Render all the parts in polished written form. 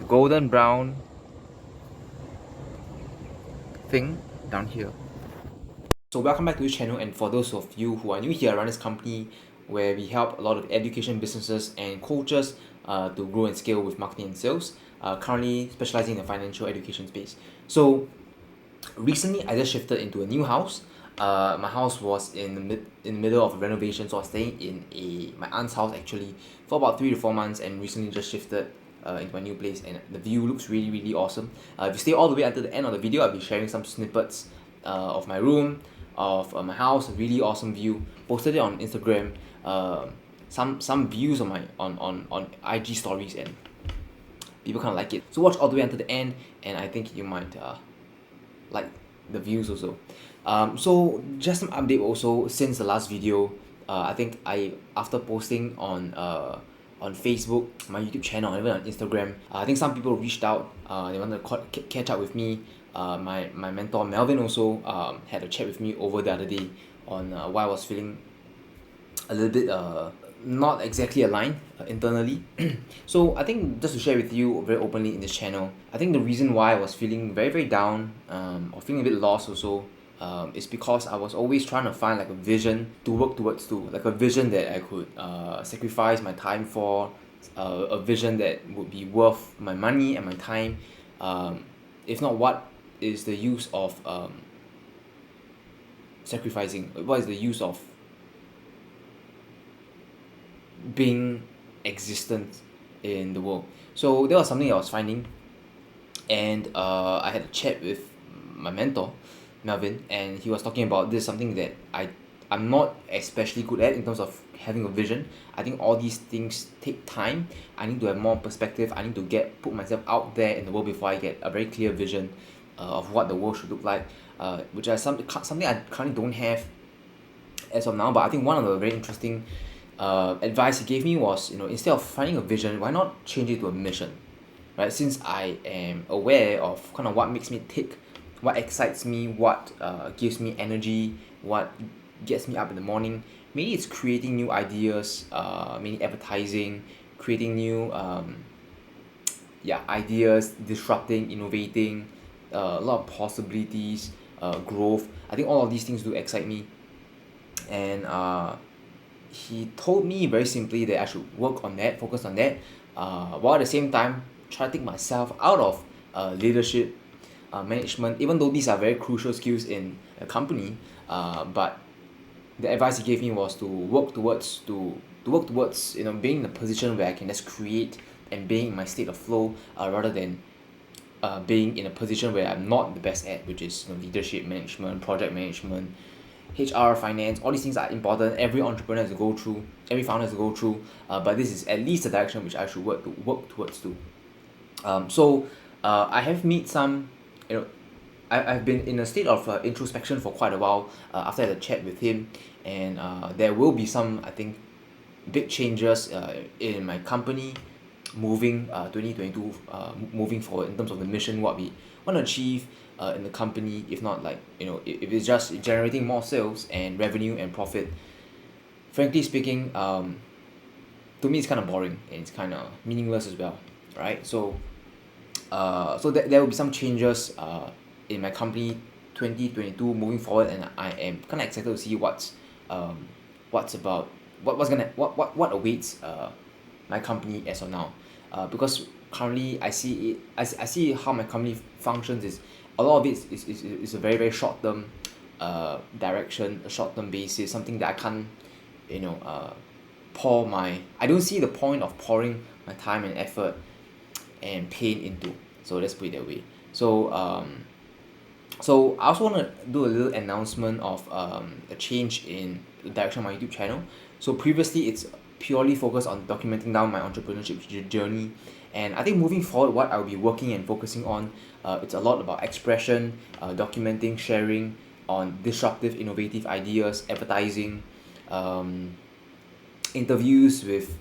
the golden brown thing down here. So welcome back to this channel, and for those of you who are new here, I run this company where we help a lot of education businesses and coaches to grow and scale with marketing and sales, currently specializing in the financial education space. So recently I just shifted into a new house. My house was in the middle of renovation, so I was staying in my aunt's house actually for about 3 to 4 months, and recently just shifted into my new place, and the view looks really awesome. If you stay all the way until the end of the video, I'll be sharing some snippets of my room, of my house. A really awesome view. Posted it on Instagram. Some views on my on IG stories, and people kind of like it. So watch all the way until the end, and I think you might like the views also. So just some update also since the last video. I think after posting on Facebook, my YouTube channel, and even on Instagram, I think some people reached out. They wanted to catch up with me. My mentor Melvin also had a chat with me over the other day on why I was feeling a little bit not exactly aligned internally. So I think just to share with you very openly in this channel, I think the reason why I was feeling very down, or feeling a bit lost also, is because I was always trying to find like a vision to work towards, to like a vision that I could sacrifice my time for, a vision that would be worth my money and my time. If not, what is the use of sacrificing? What is the use of being existent in the world? So that was something I was finding, and I had a chat with my mentor Melvin, and he was talking about this, something that I'm not especially good at in terms of having a vision. I think all these things take time. I need to have more perspective. I need to put myself out there in the world before I get a very clear vision of what the world should look like, which is something I currently don't have as of now. But I think one of the very interesting advice he gave me was, instead of finding a vision, why not change it to a mission, right? Since I am aware of kind of what makes me tick, what excites me, what gives me energy, what gets me up in the morning. Maybe it's creating new ideas, maybe advertising, creating new ideas, disrupting, innovating, a lot of possibilities, growth. I think all of these things do excite me, and he told me very simply that I should work on that, focus on that, while at the same time try to take myself out of leadership, management, even though these are very crucial skills in a company. But the advice he gave me was to work towards being in a position where I can just create and being in my state of flow, rather than being in a position where I'm not the best at, which is leadership, management, project management, HR, finance. All these things are important. Every entrepreneur has to go through, every founder has to go through. But this is at least the direction which I should work towards to. So I have made some, I've been in a state of introspection for quite a while after I had a chat with him, and there will be some, I think, big changes in my company moving 2022, moving forward in terms of the mission, what we want to achieve in the company. If not, like, if it's just generating more sales and revenue and profit, frankly speaking, to me it's kind of boring, and it's kind of meaningless as well, right? So there will be some changes in my company 2022 moving forward, and I am kind of excited to see what's about, what awaits my company as of now, because currently I see how my company functions is a lot of it is a very short term direction, a short term basis, something that I can't, I don't see the point of pouring my time and effort and pain into. So let's put it that way. So I also want to do a little announcement of a change in the direction of my YouTube channel. So previously it's purely focused on documenting down my entrepreneurship journey, and I think moving forward, what I'll be working and focusing on, it's a lot about expression, documenting, sharing on disruptive, innovative ideas, advertising, interviews with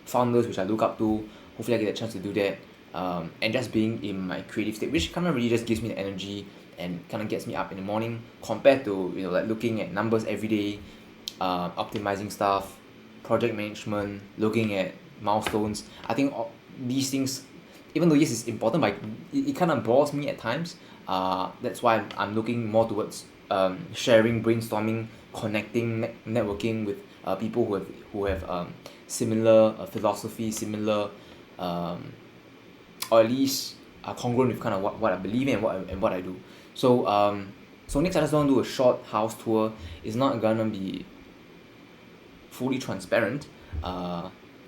founders which I look up to. Hopefully I get a chance to do that, and just being in my creative state, which kind of really just gives me the energy and kind of gets me up in the morning, compared to like looking at numbers every day, optimizing stuff, project management, looking at milestones. I think all these things even though yes, it's important, but it kind of bores me at times. That's why I'm looking more towards sharing, brainstorming, connecting, networking with people who have similar philosophy, similar um, or at least are congruent with kind of what I believe in and what I do. So next I just want to do a short house tour. It's not gonna be fully transparent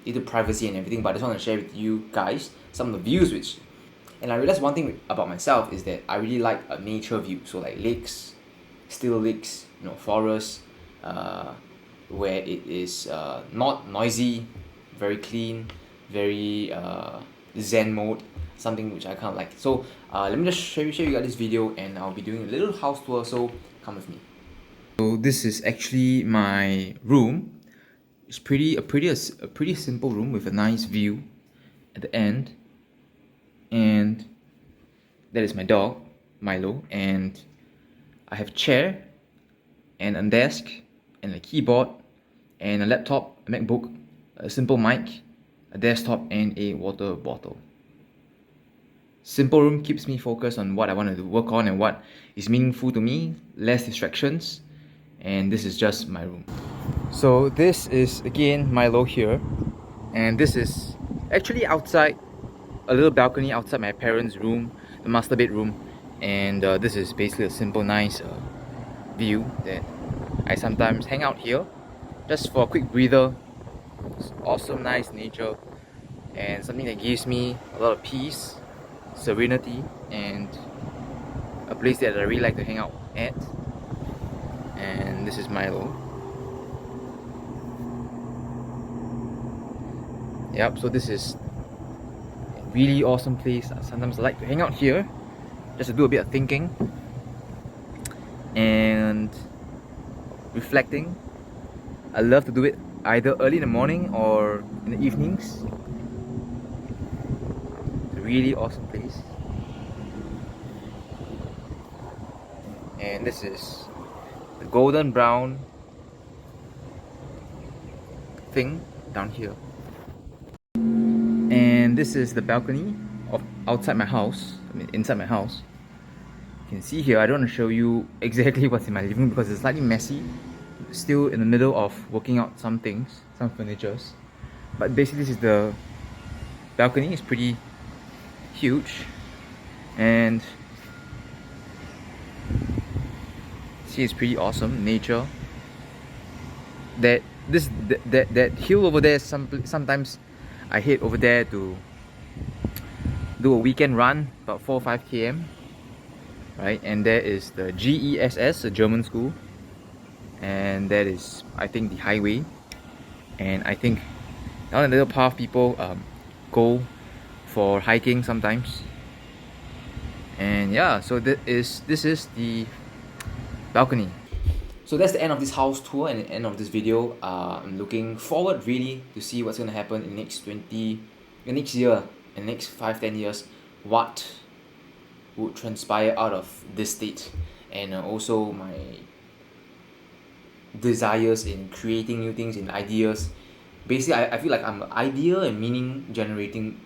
due to privacy and everything, but I just want to share with you guys some of the views which. And I realized one thing about myself is that I really like a nature view, so like lakes, still lakes, forests, where it is not noisy, very clean, very zen mode, something which I kind of like. So let me just share you guys this video, and I'll be doing a little house tour, so come with me. So this is actually my room. It's a pretty simple room with a nice view at the end, and that is my dog Milo, and I have a chair and a desk and a keyboard and a laptop, a MacBook, a simple mic, a desktop, and a water bottle. Simple room keeps me focused on what I want to work on and what is meaningful to me, less distractions, and this is just my room. So this is again Milo here, and this is actually outside, a little balcony outside my parents' room, the master bedroom, and this is basically a simple nice view that I sometimes hang out here just for a quick breather. It's awesome nice nature and something that gives me a lot of peace, serenity, and a place that I really like to hang out at. And this is Milo. Yep, so this is a really awesome place. Sometimes I like to hang out here just to do a bit of thinking and reflecting. I love to do it either early in the morning or in the evenings. It's a really awesome place. And this is the golden brown thing down here. And this is the balcony of outside my house, inside my house. You can see here, I don't want to show you exactly what's in my living room because it's slightly messy. Still in the middle of working out some things, some furnitures. But basically this is the balcony. It's pretty huge. And see, it's pretty awesome. Nature. That hill over there, sometimes I head over there to do a weekend run, about 4 or 5 km, right? And there is the GESS, a German school, and that is, I think, the highway. And I think down a little path people go for hiking sometimes. And yeah, so this is the balcony. So that's the end of this house tour and the end of this video. I'm looking forward really to see what's going to happen in the next year, in the next 5-10 years, what would transpire out of this state, and also my desires in creating new things, in ideas. Basically, I feel like I'm an idea and meaning generating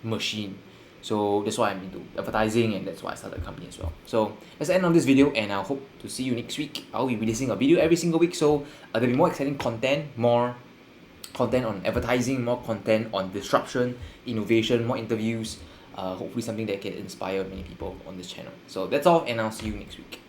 machine. So that's why I'm into advertising, and that's why I started a company as well. So that's the end of this video, and I hope to see you next week. I'll be releasing a video every single week, so there'll be more exciting content, more content on advertising, more content on disruption, innovation, more interviews, hopefully something that can inspire many people on this channel. So that's all, and I'll see you next week.